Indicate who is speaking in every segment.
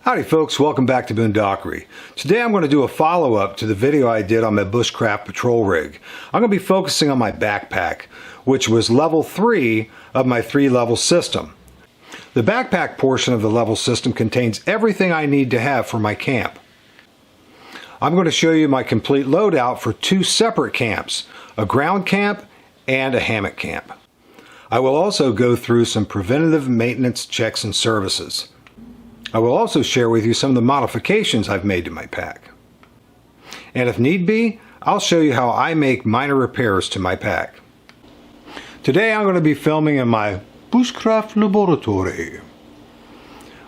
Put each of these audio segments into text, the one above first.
Speaker 1: Howdy folks, welcome back to Boonedockery. Today I'm going to do a follow-up to the video I did on my bushcraft patrol rig. I'm going to be focusing on my backpack, which was level 3 of my 3-level system. The backpack portion of the level system contains everything I need to have for my camp. I'm going to show you my complete loadout for 2 separate camps, a ground camp and a hammock camp. I will also go through some preventative maintenance checks and services. I will also share with you some of the modifications I've made to my pack. And if need be, I'll show you how I make minor repairs to my pack. Today I'm going to be filming in my bushcraft laboratory,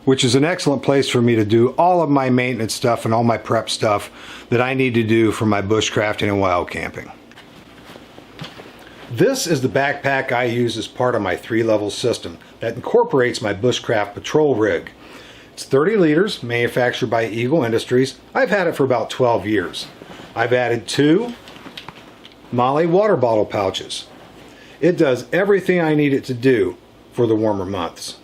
Speaker 1: which is an excellent place for me to do all of my maintenance stuff and all my prep stuff that I need to do for my bushcrafting and wild camping. This is the backpack I use as part of my 3-level system that incorporates my bushcraft patrol rig. It's 30 liters, manufactured by Eagle Industries. I've had it for about 12 years. I've added 2 Molly water bottle pouches. It does everything I need it to do for the warmer months.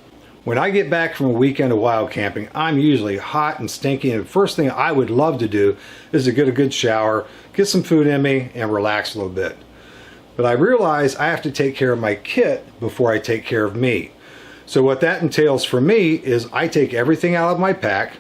Speaker 1: When I get back from a weekend of wild camping, I'm usually hot and stinky, and the first thing I would love to do is to get a good shower, get some food in me, and relax a little bit. But I realize I have to take care of my kit before I take care of me. So what that entails for me is I take everything out of my pack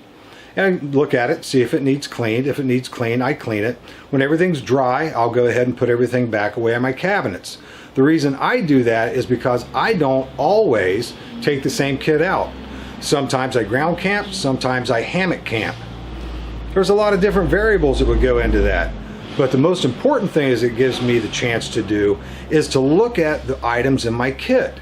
Speaker 1: and look at it, see if it needs cleaned. If it needs cleaned, I clean it. When everything's dry, I'll go ahead and put everything back away in my cabinets. The reason I do that is because I don't always take the same kit out. Sometimes I ground camp, sometimes I hammock camp. There's a lot of different variables that would go into that. But the most important thing is it gives me the chance to do is to look at the items in my kit.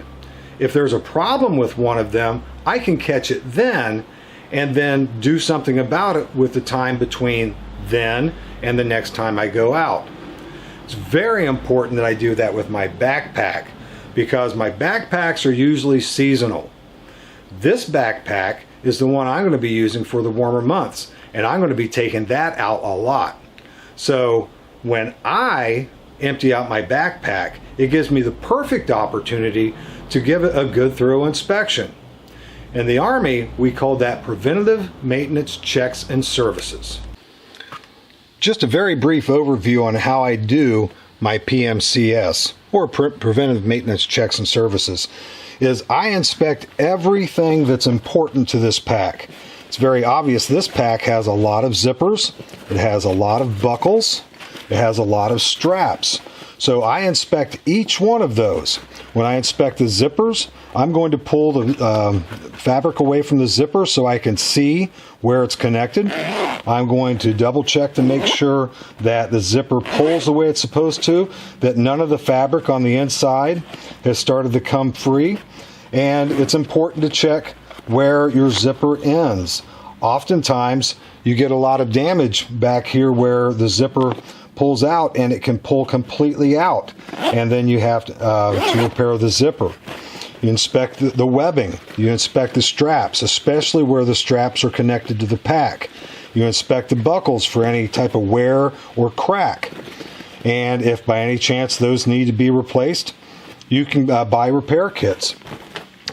Speaker 1: If there's a problem with one of them, I can catch it then and then do something about it with the time between then and the next time I go out. It's very important that I do that with my backpack because my backpacks are usually seasonal. This backpack is the one I'm going to be using for the warmer months, and I'm going to be taking that out a lot. So when I empty out my backpack, it gives me the perfect opportunity to give it a good thorough inspection. In the Army, we call that preventative maintenance checks and services. Just a very brief overview on how I do my PMCS, or preventive maintenance checks and services, is I inspect everything that's important to this pack. It's very obvious this pack has a lot of zippers, it has a lot of buckles, it has a lot of straps. So I inspect each one of those. When I inspect the zippers, I'm going to pull the fabric away from the zipper so I can see where it's connected. I'm going to double check to make sure that the zipper pulls the way it's supposed to, that none of the fabric on the inside has started to come free. And it's important to check where your zipper ends. Oftentimes, you get a lot of damage back here where the zipper pulls out and it can pull completely out, and then you have to repair the zipper. You inspect the webbing, you inspect the straps, especially where the straps are connected to the pack. You inspect the buckles for any type of wear or crack, and if by any chance those need to be replaced, you can buy repair kits.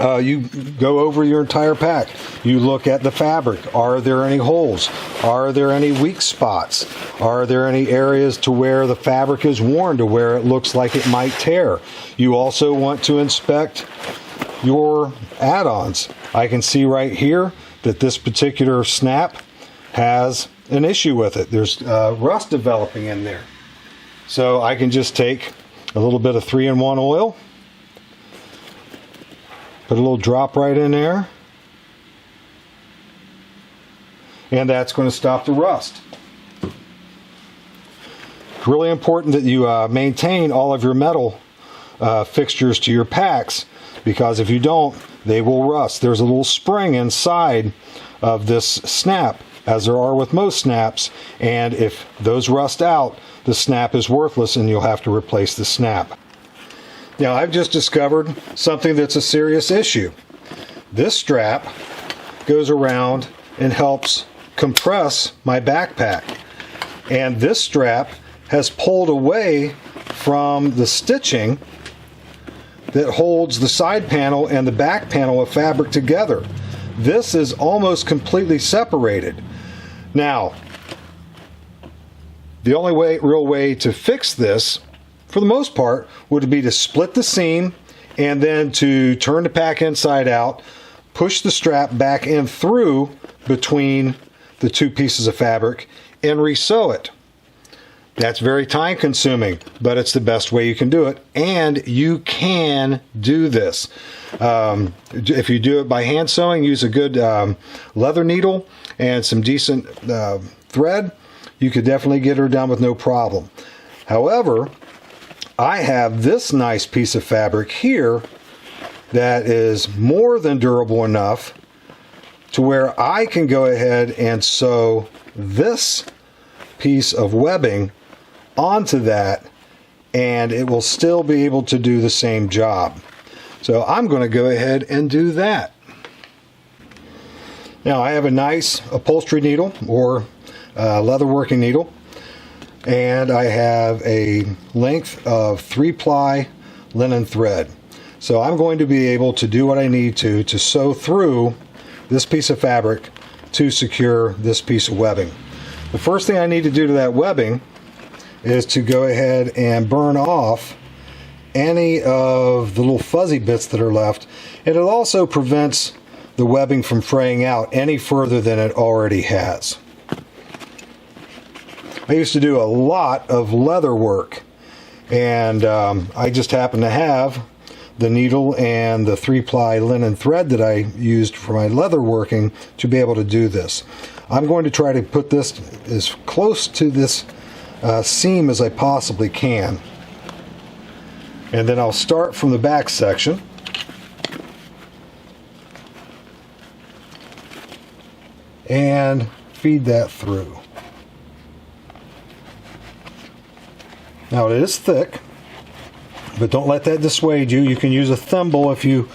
Speaker 1: You go over your entire pack. You look at the fabric. Are there any holes? Are there any weak spots? Are there any areas to where the fabric is worn to where it looks like it might tear? You also want to inspect your add-ons. I can see right here that this particular snap has an issue with it. There's rust developing in there. So I can just take a little bit of 3-in-1 oil, put a little drop right in there, and that's going to stop the rust. It's really important that you maintain all of your metal fixtures to your packs, because if you don't, they will rust. There's a little spring inside of this snap, as there are with most snaps, and if those rust out, the snap is worthless and you'll have to replace the snap. Now, I've just discovered something that's a serious issue. This strap goes around and helps compress my backpack. And this strap has pulled away from the stitching that holds the side panel and the back panel of fabric together. this is almost completely separated. Now, the only real way to fix this, for the most part, would be to split the seam and then to turn the pack inside out, push the strap back in through between the two pieces of fabric, and resew it. That's very time consuming, but it's the best way you can do it, and you can do this. If you do it by hand sewing, use a good leather needle and some decent thread, you could definitely get her done with no problem. However, I have this nice piece of fabric here that is more than durable enough to where I can go ahead and sew this piece of webbing onto that, and it will still be able to do the same job. So I'm going to go ahead and do that. Now I have a nice upholstery needle or leather working needle, and I have a length of 3-ply linen thread. So I'm going to be able to do what I need to sew through this piece of fabric to secure this piece of webbing. The first thing I need to do to that webbing is to go ahead and burn off any of the little fuzzy bits that are left, and it also prevents the webbing from fraying out any further than it already has. I used to do a lot of leather work, and I just happen to have the needle and the 3-ply linen thread that I used for my leather working to be able to do this. I'm going to try to put this as close to this seam as I possibly can, and then I'll start from the back section and feed that through. Now it is thick, but don't let that dissuade you. You can use a thimble if you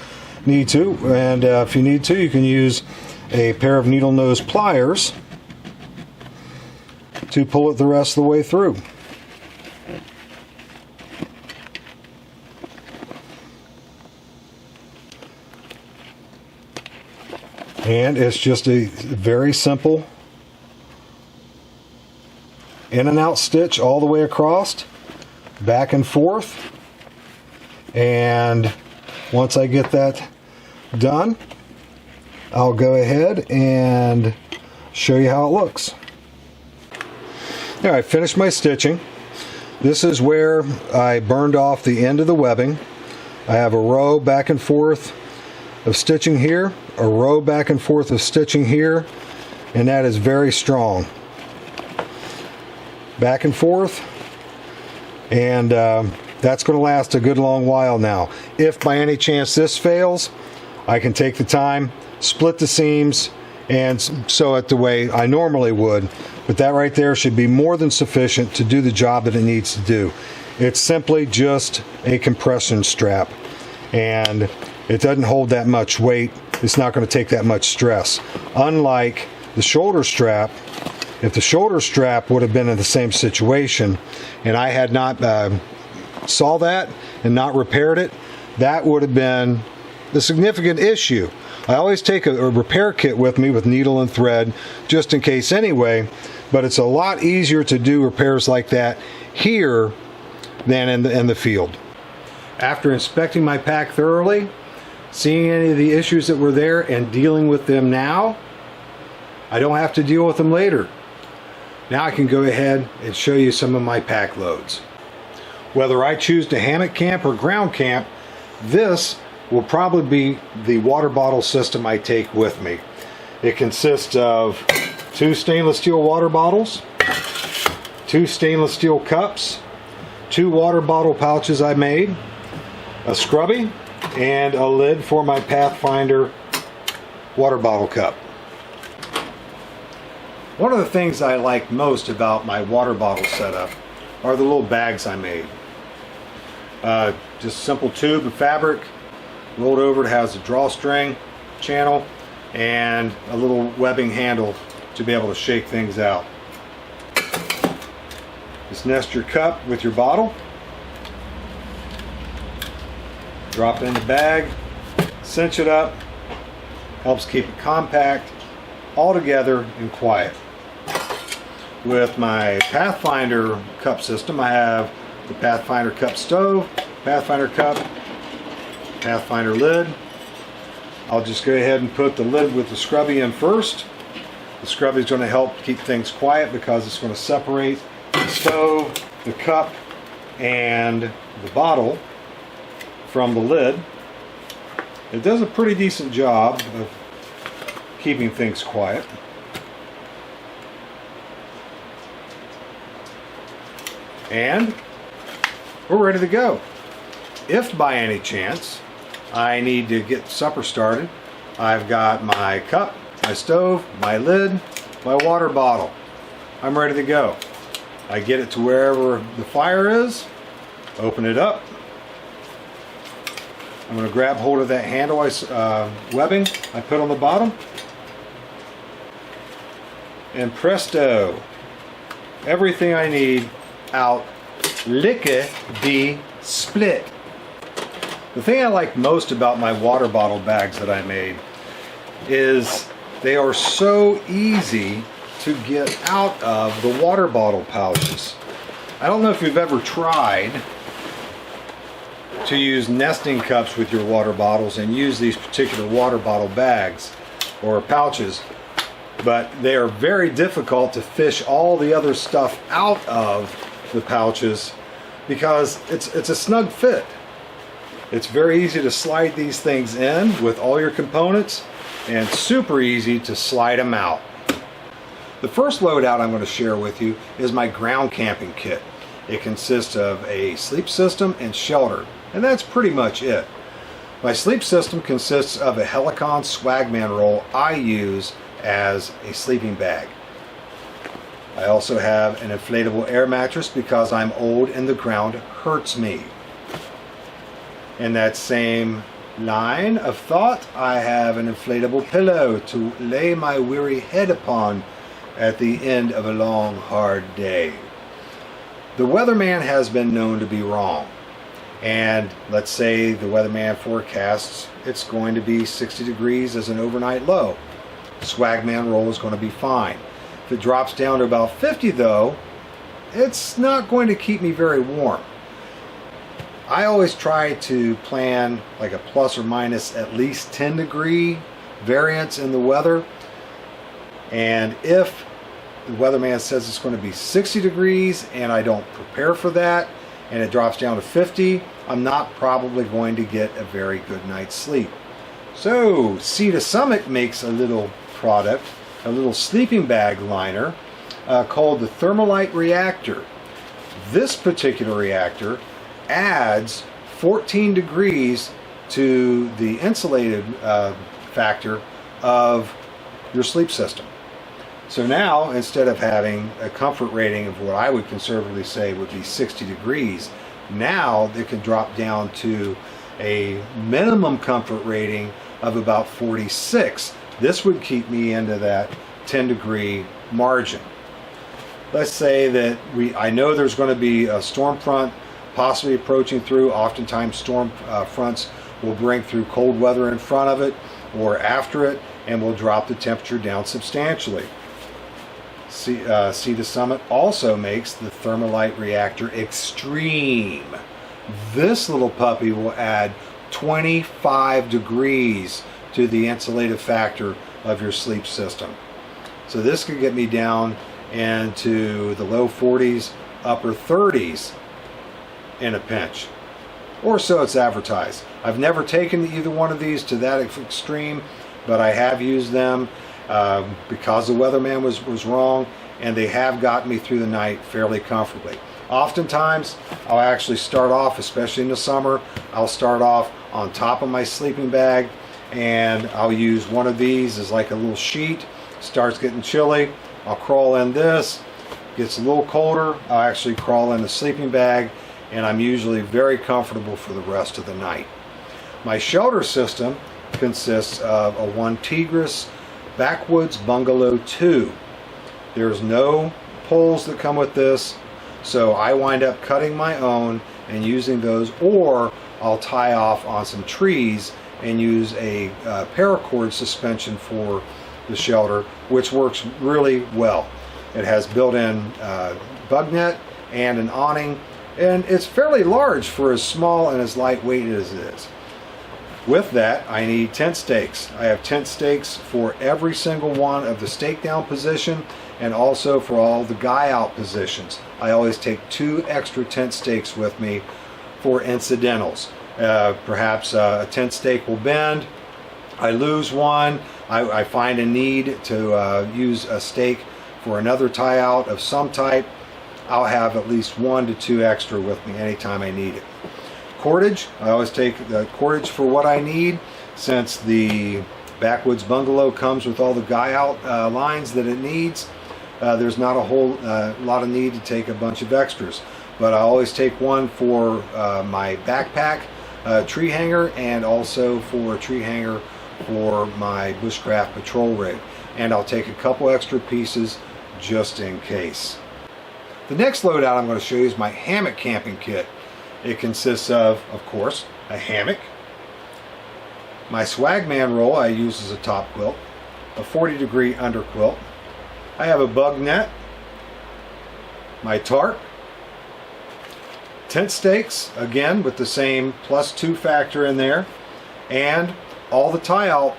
Speaker 1: need to, and if you need to, you can use a pair of needle nose pliers to pull it the rest of the way through. And it's just a very simple in and out stitch all the way across, back and forth. And once I get that done, I'll go ahead and show you how it looks. All right, finished my stitching. This is where I burned off the end of the webbing. I have a row back and forth of stitching here, a row back and forth of stitching here, and that is very strong. Back and forth, and that's going to last a good long while now. If by any chance this fails, I can take the time, split the seams, and sew it the way I normally would. But that right there should be more than sufficient to do the job that it needs to do. It's simply just a compression strap, and it doesn't hold that much weight. It's not going to take that much stress. Unlike the shoulder strap, if the shoulder strap would have been in the same situation and I had not saw that and not repaired it, that would have been a significant issue. I always take a repair kit with me with needle and thread just in case anyway, but it's a lot easier to do repairs like that here than in the field. After inspecting my pack thoroughly, seeing any of the issues that were there and dealing with them now, I don't have to deal with them later. Now I can go ahead and show you some of my pack loads. Whether I choose to hammock camp or ground camp, this will probably be the water bottle system I take with me. It consists of 2 stainless steel water bottles, 2 stainless steel cups, 2 water bottle pouches I made, a scrubby, and a lid for my Pathfinder water bottle cup. One of the things I like most about my water bottle setup are the little bags I made. Just a simple tube of fabric rolled over. It has a drawstring channel and a little webbing handle to be able to shake things out. Just nest your cup with your bottle, drop it in the bag, cinch it up, Helps keep it compact, all together and quiet. With my Pathfinder cup system, I have the Pathfinder cup stove, Pathfinder cup, Pathfinder lid. I'll just go ahead and put the lid with the scrubby in first. The scrubby is going to help keep things quiet because it's going to separate the stove, the cup, and the bottle from the lid. It does a pretty decent job of keeping things quiet. And we're ready to go. If by any chance I need to get supper started, I've got my cup, my stove, my lid, my water bottle. I'm ready to go. I get it to wherever the fire is, open it up. I'm going to grab hold of that handle webbing I put on the bottom, and presto, everything I need out lickety split. The thing I like most about my water bottle bags that I made is they are so easy to get out of the water bottle pouches. I don't know if you've ever tried to use nesting cups with your water bottles and use these particular water bottle bags or pouches, but they are very difficult to fish all the other stuff out of the pouches because it's a snug fit. It's very easy to slide these things in with all your components and super easy to slide them out. The first loadout I'm going to share with you is my ground camping kit. It consists of a sleep system and shelter, and that's pretty much it. My sleep system consists of a Helicon Swagman roll I use as a sleeping bag. I also have an inflatable air mattress because I'm old and the ground hurts me. In that same line of thought, I have an inflatable pillow to lay my weary head upon at the end of a long, hard day. The weatherman has been known to be wrong. And let's say the weatherman forecasts it's going to be 60 degrees as an overnight low. Swagman roll is going to be fine. If it drops down to about 50 though, it's not going to keep me very warm. I always try to plan like a plus or minus at least 10 degree variance in the weather. And if the weatherman says it's going to be 60 degrees and I don't prepare for that and it drops down to 50, I'm not probably going to get a very good night's sleep. So Sea to Summit makes a little product, a little sleeping bag liner called the Thermalite Reactor. This particular reactor adds 14 degrees to the insulated factor of your sleep system. So now, instead of having a comfort rating of what I would conservatively say would be 60 degrees, now it can drop down to a minimum comfort rating of about 46. This would keep me into that 10 degree margin. Let's say that I know there's going to be a storm front possibly approaching through. Oftentimes storm fronts will bring through cold weather in front of it or after it and will drop the temperature down substantially. Sea to Summit also makes the Thermalite Reactor Extreme. This little puppy will add 25 degrees to the insulative factor of your sleep system. So this could get me down into the low 40s, upper 30s in a pinch. Or so it's advertised. I've never taken either one of these to that extreme, but I have used them because the weatherman was wrong, and they have gotten me through the night fairly comfortably. Oftentimes, I'll actually start off, especially in the summer, I'll start off on top of my sleeping bag, and I'll use one of these as like a little sheet. Starts getting chilly, I'll crawl in this. Gets a little colder, I'll actually crawl in the sleeping bag, and I'm usually very comfortable for the rest of the night. My shelter system consists of a one Tigris Backwoods Bungalow 2. There's no poles that come with this, so I wind up cutting my own and using those, or I'll tie off on some trees and use a paracord suspension for the shelter, which works really well. It has built-in bug net and an awning, and it's fairly large for as small and as lightweight as it is. With that, I need tent stakes. I have tent stakes for every single one of the stake down position and also for all the guy out positions. I always take 2 extra tent stakes with me for incidentals. Perhaps a tent stake will bend, I lose one, I find a need to use a stake for another tie out of some type. I'll have at least 1 to 2 extra with me anytime I need it. Cordage, I always take the cordage for what I need, since the backwoods bungalow comes with all the guy out lines that it needs. There's not a whole lot of need to take a bunch of extras, but I always take one for my backpack tree hanger, and also for a tree hanger for my bushcraft patrol rig, and I'll take a couple extra pieces just in case. The next loadout I'm going to show you is my hammock camping kit. It consists of course, a hammock, my Swagman roll I use as a top quilt, a 40-degree under quilt, I have a bug net, my tarp, tent stakes, again with the same +2 factor in there, and all the tie out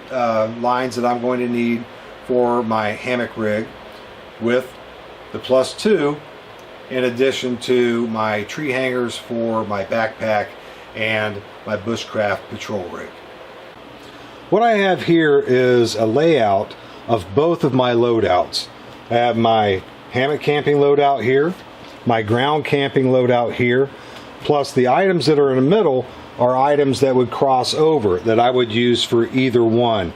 Speaker 1: lines that I'm going to need for my hammock rig, with the +2 in addition to my tree hangers for my backpack and my bushcraft patrol rig. What I have here is a layout of both of my loadouts. I have my hammock camping loadout here, my ground camping loadout here, plus the items that are in the middle are items that would cross over that I would use for either one.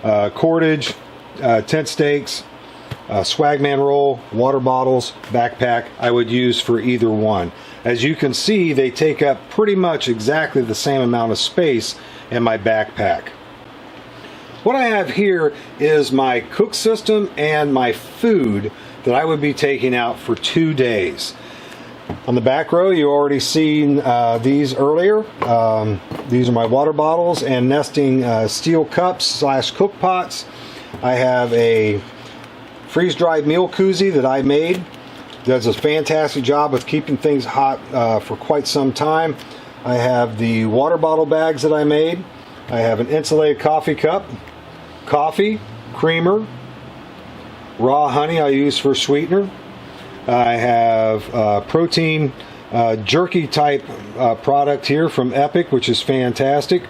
Speaker 1: Cordage, tent stakes, Swagman roll, water bottles, backpack, I would use for either one. As you can see, they take up pretty much exactly the same amount of space in my backpack. What I have here is my cook system and my food that I would be taking out for 2 days. On the back row, you already seen these earlier. These are my water bottles and nesting steel cups / cook pots. I have a freeze-dried meal koozie that I made. Does a fantastic job of keeping things hot for quite some time. I have the water bottle bags that I made. I have an insulated coffee cup, coffee, creamer, raw honey I use for sweetener. I have protein jerky type product here from Epic, which is fantastic.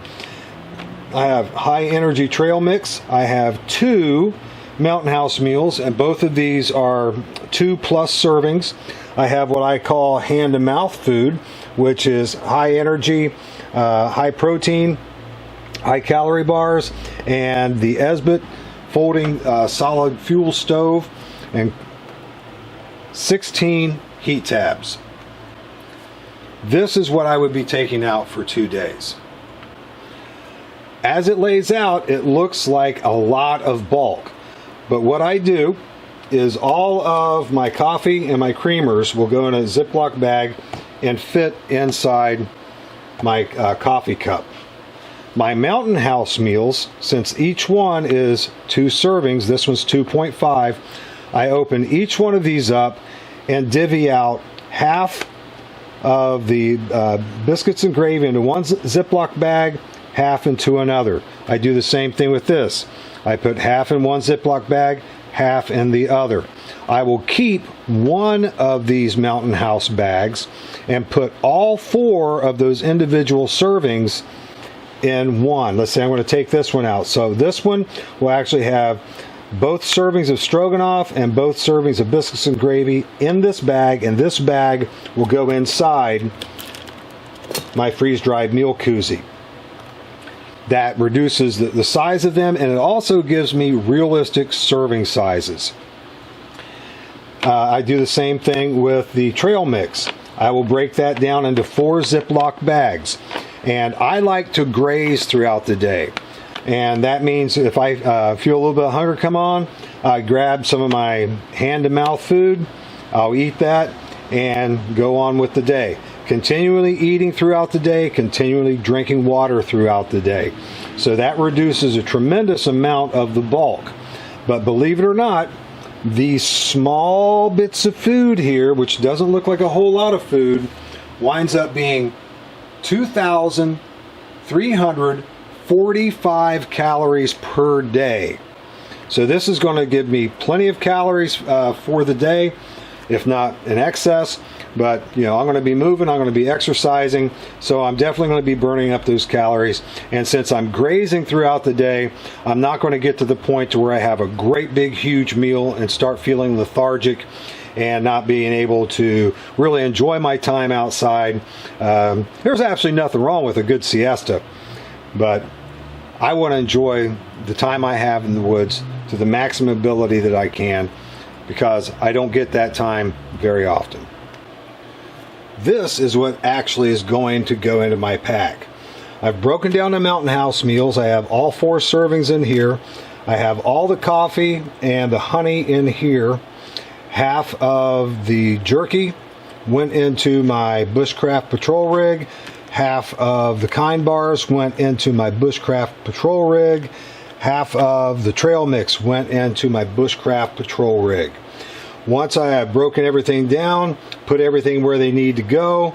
Speaker 1: I have high energy trail mix. I have 2 Mountain House meals, and both of these are 2+ servings. I have what I call hand to mouth food, which is high energy, high protein, high calorie bars, and the Esbit folding solid fuel stove, and 16 heat tabs. This is what I would be taking out for 2 days. As it lays out, it looks like a lot of bulk, but what I do is all of my coffee and my creamers will go in a Ziploc bag and fit inside my coffee cup. My Mountain House meals, since each one is 2 servings, this one's 2.5, I open each one of these up and divvy out half of the biscuits and gravy into one Ziploc bag, half into another. I do the same thing with this. I put half in one Ziploc bag, half in the other. I will keep one of these Mountain House bags and put all 4 of those individual servings in one. Let's say I'm going to take this one out. So this one will actually have both servings of stroganoff and both servings of biscuits and gravy in this bag, and this bag will go inside my freeze-dried meal koozie. That reduces the size of them, and it also gives me realistic serving sizes. I do the same thing with the trail mix. I will break that down into 4 Ziploc bags, and I like to graze throughout the day. And that means if I feel a little bit of hunger come on, I grab some of my hand-to-mouth food, I'll eat that and go on with the day. continually eating throughout the day, continually drinking water throughout the day. So that reduces a tremendous amount of the bulk. But believe it or not, these small bits of food here, which doesn't look like a whole lot of food, winds up being 2,345 calories per day. So this is going to give me plenty of calories for the day, if not in excess. But I'm going to be moving, I'm going to be exercising, so I'm definitely going to be burning up those calories. And since I'm grazing throughout the day, I'm not going to get to the point to where I have a great big huge meal and start feeling lethargic and not being able to really enjoy my time outside. There's absolutely nothing wrong with a good siesta, but I want to enjoy the time I have in the woods to the maximum ability that I can, because I don't get that time very often. This is what actually is going to go into my pack. I've broken down the Mountain House meals. I have all 4 servings in here. I have all the coffee and the honey in here. Half of the jerky went into my Bushcraft patrol rig. Half of the Kind bars went into my Bushcraft patrol rig. Half of the trail mix went into my Bushcraft patrol rig. Once I have broken everything down, put everything where they need to go,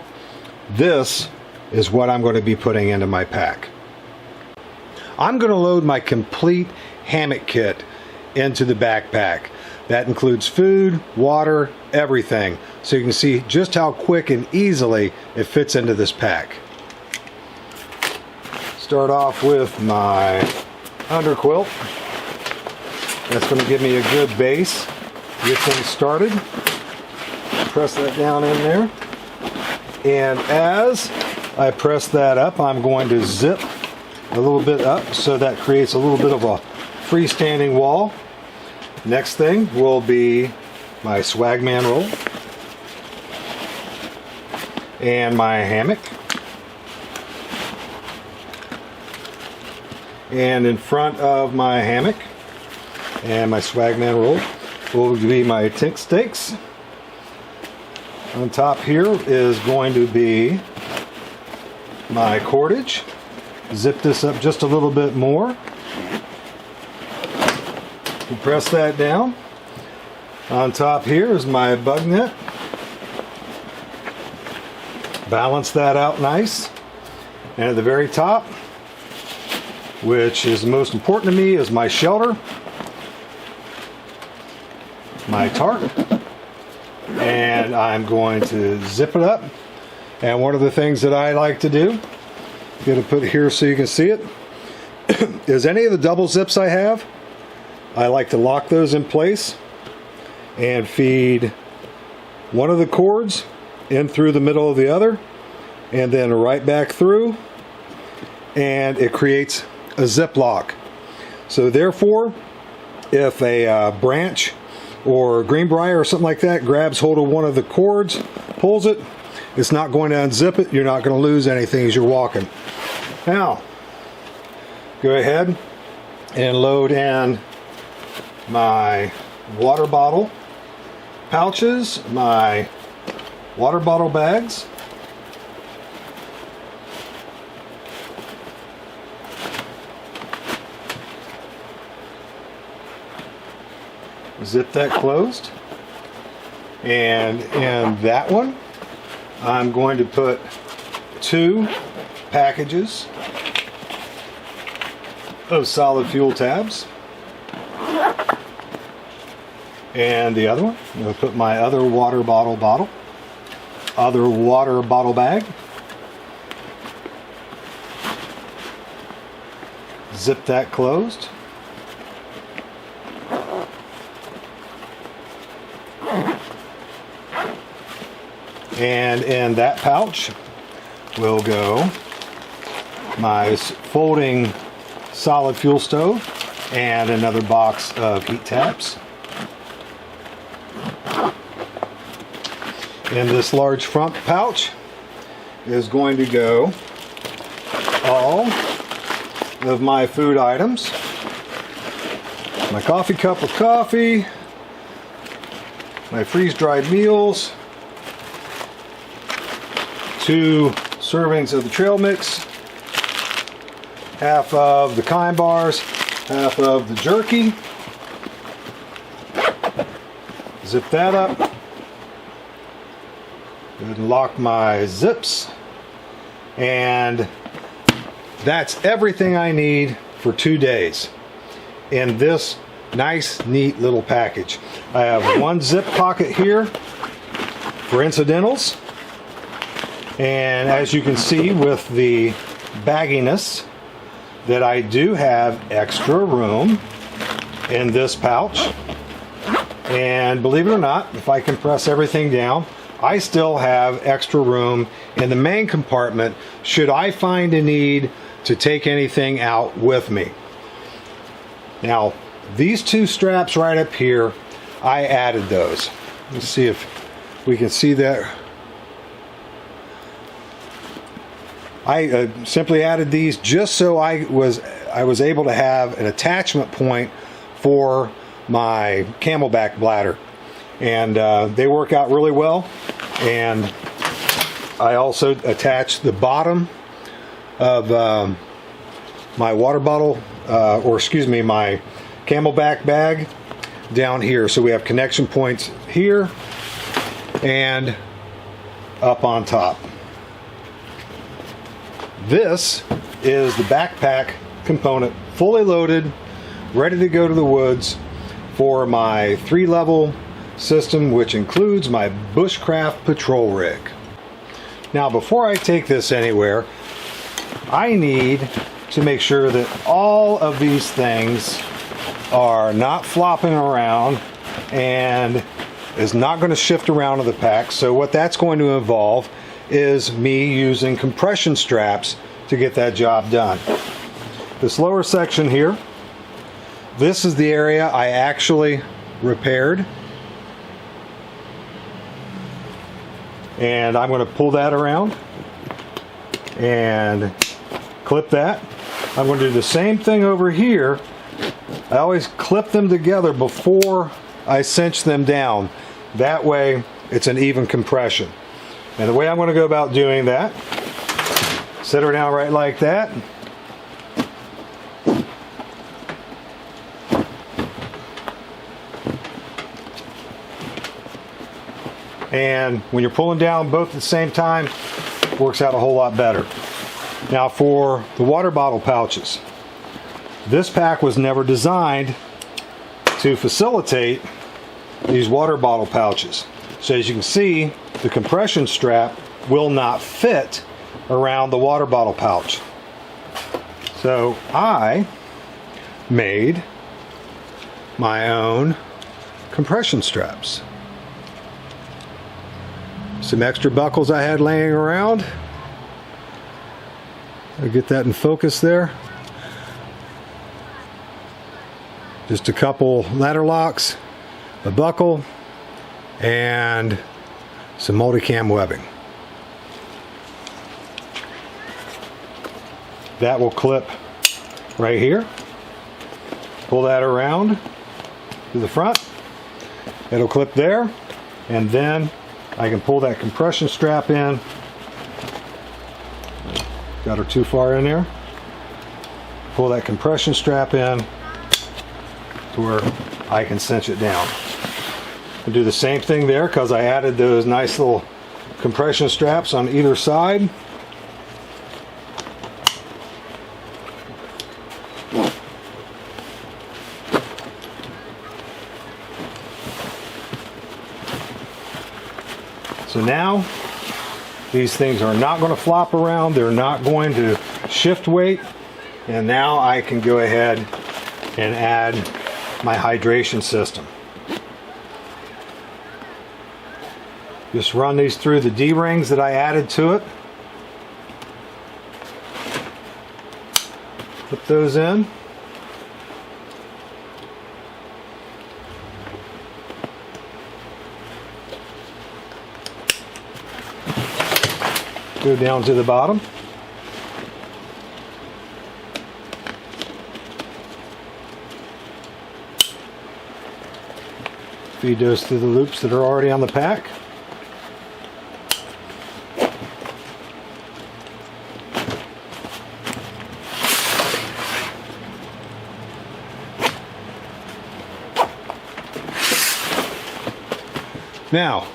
Speaker 1: this is what I'm going to be putting into my pack. I'm going to load my complete hammock kit into the backpack. That includes food, water, everything. So you can see just how quick and easily it fits into this pack. Start off with my underquilt. That's going to give me a good base. Get things started. Press that down in there. And as I press that up, I'm going to zip a little bit up so that creates a little bit of a freestanding wall. Next thing will be my Swagman roll and my hammock. And in front of my hammock and my Swagman roll will be my tink stakes. On top here is going to be my cordage. Zip this up just a little bit more. Press that down. On top here is my bug net. Balance that out nice. And at the very top, which is the most important to me, is my shelter, my tarp, and I'm going to zip it up. And one of the things that I like to do, I'm going to put it here so you can see it, is any of the double zips I have, I like to lock those in place and feed one of the cords in through the middle of the other and then right back through, and it creates a zip lock. So therefore, if a branch or greenbrier or something like that grabs hold of one of the cords, pulls it, it's not going to unzip it. You're not going to lose anything as you're walking. Now, go ahead and load in my water bottle pouches, my water bottle bags, zip that closed, and in that one I'm going to put 2 packages of solid fuel tabs. And the other one, I'm going to put my other water bottle bag. Zip that closed. And in that pouch will go my folding solid fuel stove and another box of heat tabs. In this large front pouch is going to go all of my food items. My coffee cup of coffee, my freeze-dried meals, 2 servings of the trail mix, half of the kind bars, half of the jerky. Zip that up. Go ahead and lock my zips. And that's everything I need for 2 days in this nice, neat little package. I have 1 zip pocket here for incidentals. And as you can see with the bagginess, that I do have extra room in this pouch. And believe it or not, if I compress everything down, I still have extra room in the main compartment should I find a need to take anything out with me. Now, these 2 straps right up here, I added those. Let's see if we can see that. I simply added these just so I was able to have an attachment point for my Camelback bladder, and they work out really well. And I also attached the bottom of my water bottle, my Camelback bag down here, so we have connection points here and up on top. This is the backpack component, fully loaded, ready to go to the woods for my 3-level system, which includes my bushcraft patrol rig. Now, before I take this anywhere, I need to make sure that all of these things are not flopping around and is not going to shift around in the pack. So what that's going to involve is me using compression straps to get that job done. This lower section here, this is the area I actually repaired, and I'm going to pull that around and clip that. I'm going to do the same thing over here. I always clip them together before I cinch them down. That way it's an even compression. And the way I'm going to go about doing that, set her down right like that. And when you're pulling down both at the same time, it works out a whole lot better. Now, for the water bottle pouches, this pack was never designed to facilitate these water bottle pouches. So as you can see, the compression strap will not fit around the water bottle pouch. So I made my own compression straps. Some extra buckles I had laying around. I'll get that in focus there. Just a couple ladder locks, a buckle, and some multicam webbing. That will clip right here. Pull that around to the front. It'll clip there, and then I can pull that compression strap in. Got her too far in there. Pull that compression strap in to where I can cinch it down. And do the same thing there because I added those nice little compression straps on either side. So now these things are not going to flop around, they're not going to shift weight, and now I can go ahead and add my hydration system. Just run these through the D-rings that I added to it. Put those in. Go down to the bottom. Feed those through the loops that are already on the pack. Now,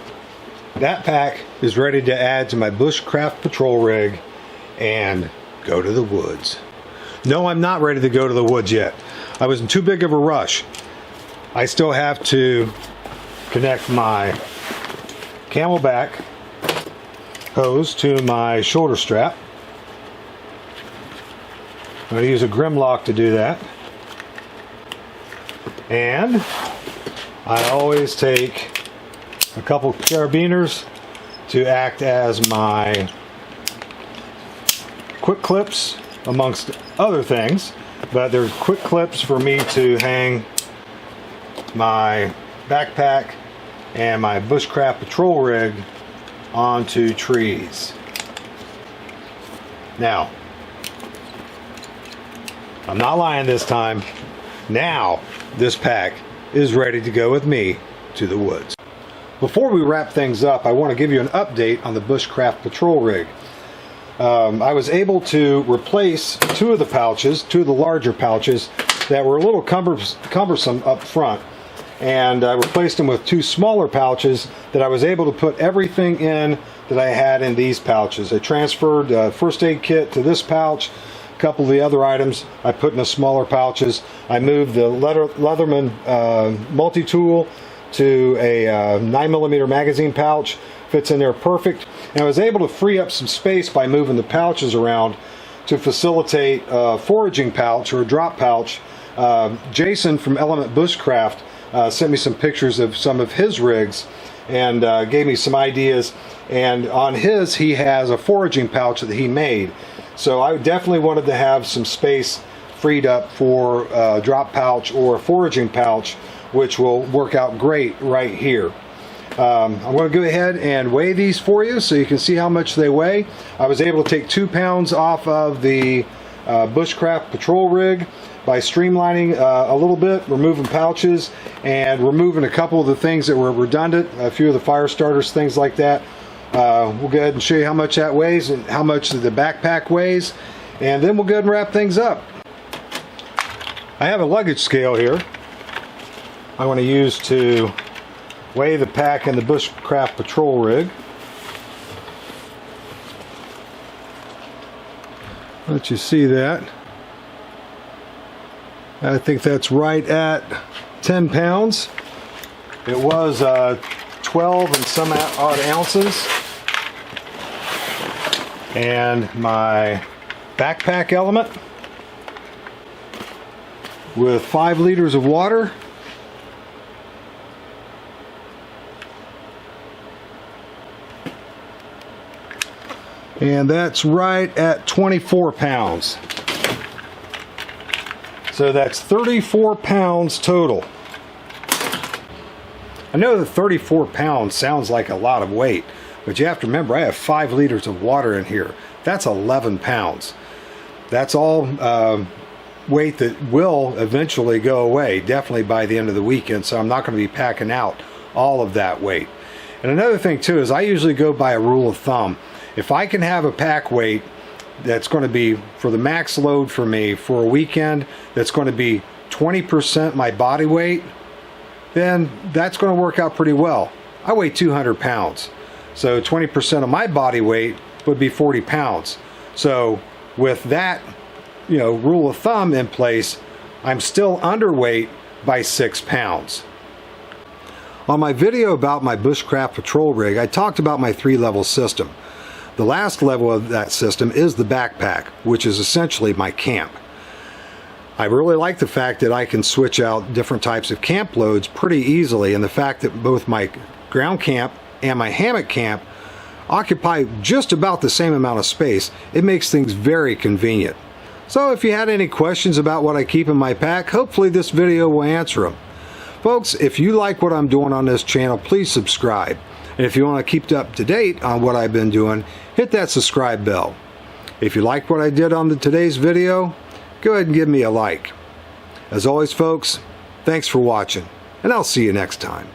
Speaker 1: that pack is ready to add to my bushcraft patrol rig and go to the woods. No, I'm not ready to go to the woods yet. I was in too big of a rush. I still have to connect my Camelback hose to my shoulder strap. I'm going to use a Grimlock to do that. And I always take a couple carabiners to act as my quick clips amongst other things, but they're quick clips for me to hang my backpack and my bushcraft patrol rig onto trees. Now, I'm not lying this time. Now this pack is ready to go with me to the woods. Before we wrap things up, I want to give you an update on the bushcraft patrol rig. I was able to replace two of the larger pouches that were a little cumbersome up front, and I replaced them with two smaller pouches that I was able to put everything in that I had in these pouches. I transferred a first aid kit to this pouch. A couple of the other items I put in the smaller pouches. I moved the Leatherman multi-tool to a 9mm magazine pouch. Fits in there perfect. And I was able to free up some space by moving the pouches around to facilitate a foraging pouch or a drop pouch. Jason from Element Bushcraft sent me some pictures of some of his rigs and gave me some ideas, and on his he has a foraging pouch that he made. So I definitely wanted to have some space freed up for a drop pouch or a foraging pouch, which will work out great right here. I'm going to go ahead and weigh these for you so you can see how much they weigh. I was able to take 2 pounds off of the bushcraft patrol rig by streamlining a little bit, removing pouches and removing a couple of the things that were redundant, a few of the fire starters, things like that. We'll go ahead and show you how much that weighs and how much the backpack weighs, and then we'll go ahead and wrap things up. I have a luggage scale here I want to use to weigh the pack in the bushcraft patrol rig. Let you see that. I think that's right at 10 pounds. It was 12 and some odd ounces. And my backpack element with 5 liters of water. And that's right at 24 pounds. So that's 34 pounds total. I know that 34 pounds sounds like a lot of weight, but you have to remember I have 5 liters of water in here. That's 11 pounds. That's all weight that will eventually go away, definitely by the end of the weekend, so I'm not going to be packing out all of that weight. And another thing too is I usually go by a rule of thumb. If I can have a pack weight that's going to be for the max load for me for a weekend that's going to be 20% my body weight, then that's going to work out pretty well. I weigh 200 pounds. So 20% of my body weight would be 40 pounds. So with that, rule of thumb in place, I'm still underweight by 6 pounds. On my video about my bushcraft patrol rig, I talked about my 3-level system. The last level of that system is the backpack, which is essentially my camp. I really like the fact that I can switch out different types of camp loads pretty easily, and the fact that both my ground camp and my hammock camp occupy just about the same amount of space. It makes things very convenient. So if you had any questions about what I keep in my pack, hopefully this video will answer them. Folks, if you like what I'm doing on this channel, please subscribe. And if you want to keep up to date on what I've been doing, hit that subscribe bell. If you liked what I did on today's video, go ahead and give me a like. As always, folks, thanks for watching, and I'll see you next time.